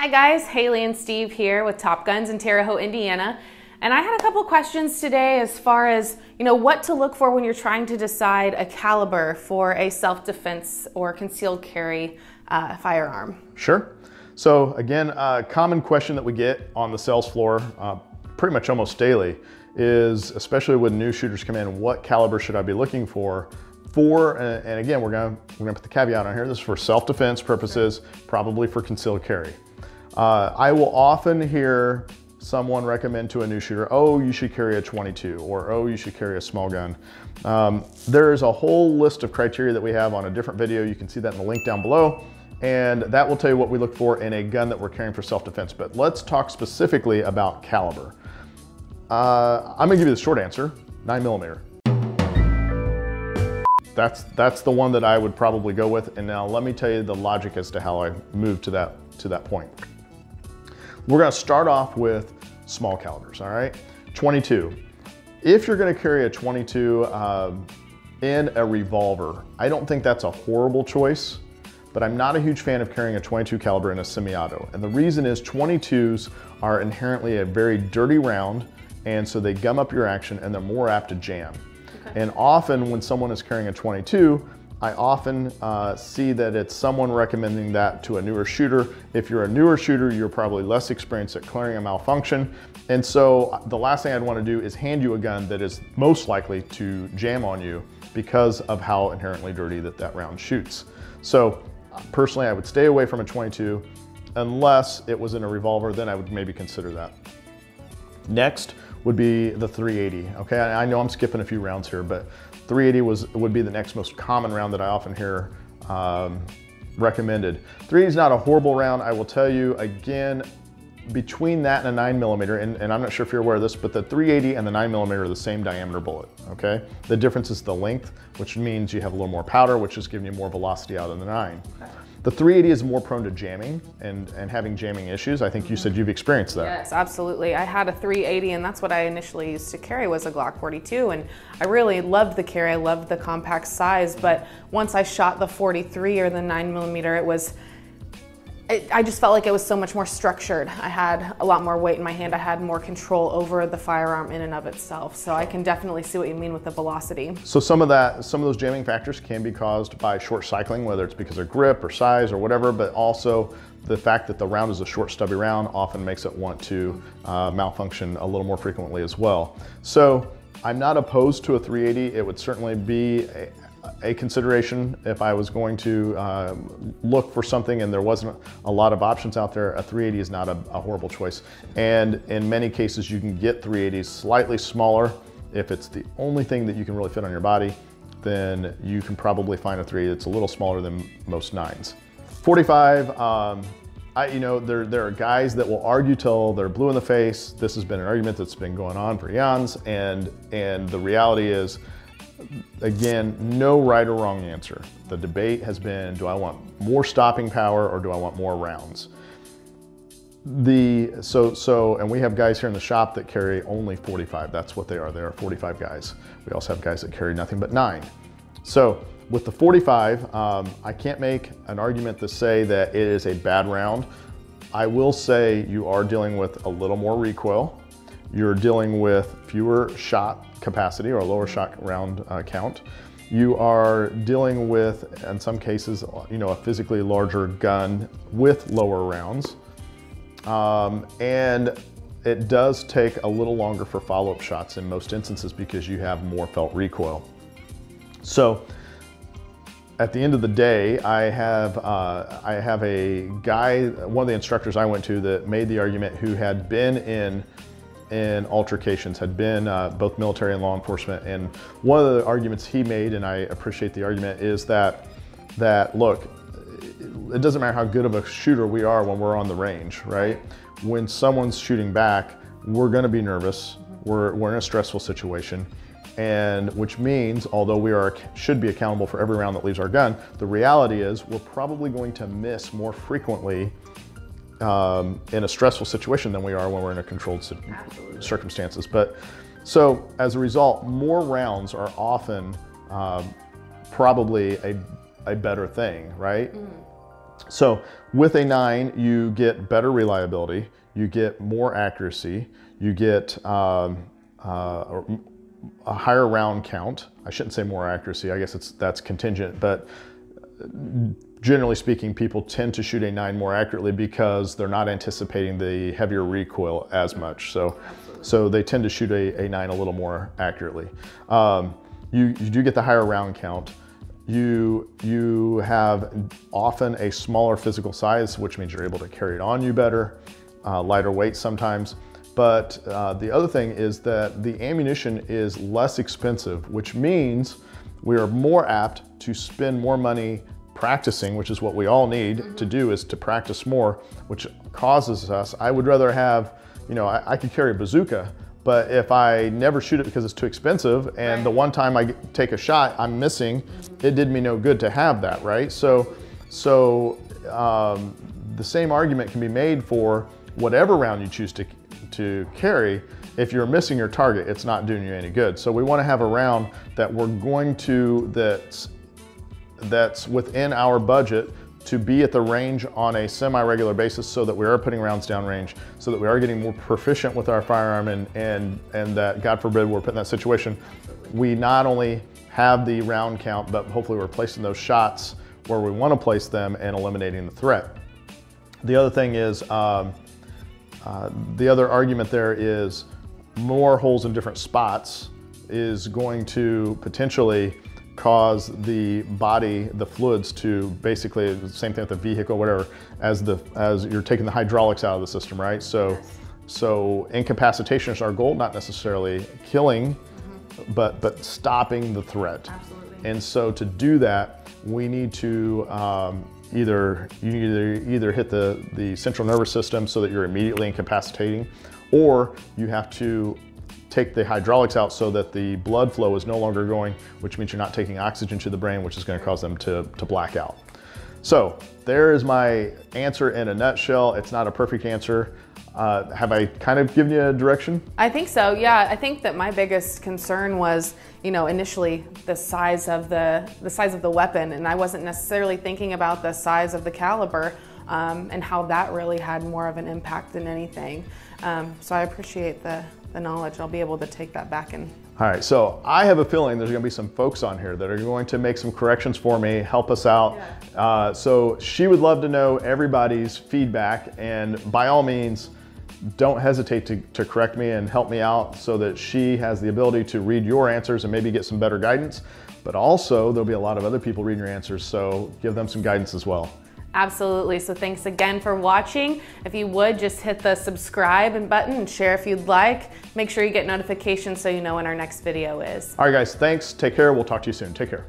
Hi guys, Haley and Steve here with Top Guns in Terre Haute, Indiana. And I had a couple questions today as far as, what to look for when you're trying to decide a caliber for a self-defense or concealed carry firearm. Sure. So again, a common question that we get on the sales floor pretty much almost daily is, especially when new shooters come in, what caliber should I be looking for? And again, we're gonna put the caveat on here, this is for self-defense purposes, probably for concealed carry. I will often hear someone recommend to a new shooter, oh, you should carry a 22, or oh, you should carry a small gun. There's a whole list of criteria that we have on a different video. You can see that in the link down below, and that will tell you what we look for in a gun that we're carrying for self-defense. But let's talk specifically about caliber. I'm gonna give you the short answer, 9mm. That's the one that I would probably go with. And now let me tell you the logic as to how I moved to that point. We're gonna start off with small calibers, all right? 22. If you're gonna carry a 22 in a revolver, I don't think that's a horrible choice, but I'm not a huge fan of carrying a 22 caliber in a semi-auto. And the reason is 22s are inherently a very dirty round, and so they gum up your action and they're more apt to jam. Okay. And often when someone is carrying a 22, I often see that it's someone recommending that to a newer shooter. If you're a newer shooter, you're probably less experienced at clearing a malfunction. And so the last thing I'd want to do is hand you a gun that is most likely to jam on you because of how inherently dirty that round shoots. So personally, I would stay away from a 22 unless it was in a revolver, then I would maybe consider that. Next would be the 380. Okay, I know I'm skipping a few rounds here, but 380 would be the next most common round that I often hear recommended. 380 is not a horrible round. I will tell you again, between that and a 9mm, and I'm not sure if you're aware of this, but the 380 and the 9mm are the same diameter bullet, okay? The difference is the length, which means you have a little more powder, which is giving you more velocity out of the 9. Okay. The 380 is more prone to jamming and having jamming issues. I think you said you've experienced that. Yes, absolutely. I had a 380 and that's what I initially used to carry was a Glock 42, and I really loved the carry. I loved the compact size, but once I shot the 43 or the 9mm, I just felt like it was so much more structured. I had a lot more weight in my hand. I had more control over the firearm in and of itself. So I can definitely see what you mean with the velocity. So some of those jamming factors can be caused by short cycling, whether it's because of grip or size or whatever, but also the fact that the round is a short, stubby round often makes it want to malfunction a little more frequently as well. So I'm not opposed to a 380. It would certainly be a consideration if I was going to look for something and there wasn't a lot of options out there. A 380 is not a horrible choice. And in many cases, you can get 380s slightly smaller. If it's the only thing that you can really fit on your body, then you can probably find a 380 that's a little smaller than most 9s. 45, there are guys that will argue till they're blue in the face. This has been an argument that's been going on for eons, and the reality is, again, no right or wrong answer. The debate has been, do I want more stopping power or do I want more rounds? And we have guys here in the shop that carry only 45. That's what they are. They are 45 guys. We also have guys that carry nothing but 9. So with the 45, I can't make an argument to say that it is a bad round. I will say you are dealing with a little more recoil. You're dealing with fewer shot capacity or a lower shot round count. You are dealing with, in some cases, a physically larger gun with lower rounds. And it does take a little longer for follow-up shots in most instances because you have more felt recoil. So at the end of the day, I have a guy, one of the instructors I went to that made the argument, who had been in altercations, had been both military and law enforcement. And one of the arguments he made, and I appreciate the argument, is that look, it doesn't matter how good of a shooter we are when we're on the range, right? When someone's shooting back, we're gonna be nervous. We're in a stressful situation. And which means, although we should be accountable for every round that leaves our gun, the reality is we're probably going to miss more frequently in a stressful situation than we are when we're in a controlled circumstances. But so as a result, more rounds are often probably a better thing, right? So with a 9, you get better reliability, you get more accuracy, you get a higher round count. I shouldn't say more accuracy, I guess that's contingent, but generally speaking, people tend to shoot a 9 more accurately because they're not anticipating the heavier recoil as much. So they tend to shoot a 9 a little more accurately. You do get the higher round count. You have often a smaller physical size, which means you're able to carry it on you better, lighter weight sometimes. But the other thing is that the ammunition is less expensive, which means we are more apt to spend more money practicing, which is what we all need to do, is to practice more, which causes us, I would rather have, I could carry a bazooka, but if I never shoot it because it's too expensive, and the one time I take a shot, I'm missing, it did me no good to have that, right? So the same argument can be made for whatever round you choose to carry. If you're missing your target, it's not doing you any good. So we want to have a round that we're going to, that's within our budget to be at the range on a semi-regular basis, so that we are putting rounds downrange, so that we are getting more proficient with our firearm, and that, God forbid, we're put in that situation, we not only have the round count, but hopefully we're placing those shots where we want to place them and eliminating the threat. The other thing is, the other argument there is more holes in different spots is going to potentially cause the body, the fluids, to basically, the same thing with the vehicle, whatever, as you're taking the hydraulics out of the system, right? So incapacitation is our goal, not necessarily killing, but stopping the threat. Absolutely. And so to do that, we need to either hit the central nervous system so that you're immediately incapacitating, or you have to take the hydraulics out so that the blood flow is no longer going, which means you're not taking oxygen to the brain, which is going to cause them to black out. So there is my answer in a nutshell. It's not a perfect answer. Have I kind of given you a direction? I think so, yeah. I think that my biggest concern was, initially the size of the weapon, and I wasn't necessarily thinking about the size of the caliber and how that really had more of an impact than anything. So I appreciate the knowledge. I'll be able to take that back and... All right, so I have a feeling there's gonna be some folks on here that are going to make some corrections for me, help us out. Yeah. So she would love to know everybody's feedback, and by all means, don't hesitate to correct me and help me out so that she has the ability to read your answers and maybe get some better guidance. But also, there'll be a lot of other people reading your answers, so give them some guidance as well. Absolutely. So thanks again for watching. If you would, just hit the subscribe button and share if you'd like. Make sure you get notifications so you know when our next video is. All right, guys, thanks. Take care. We'll talk to you soon. Take care.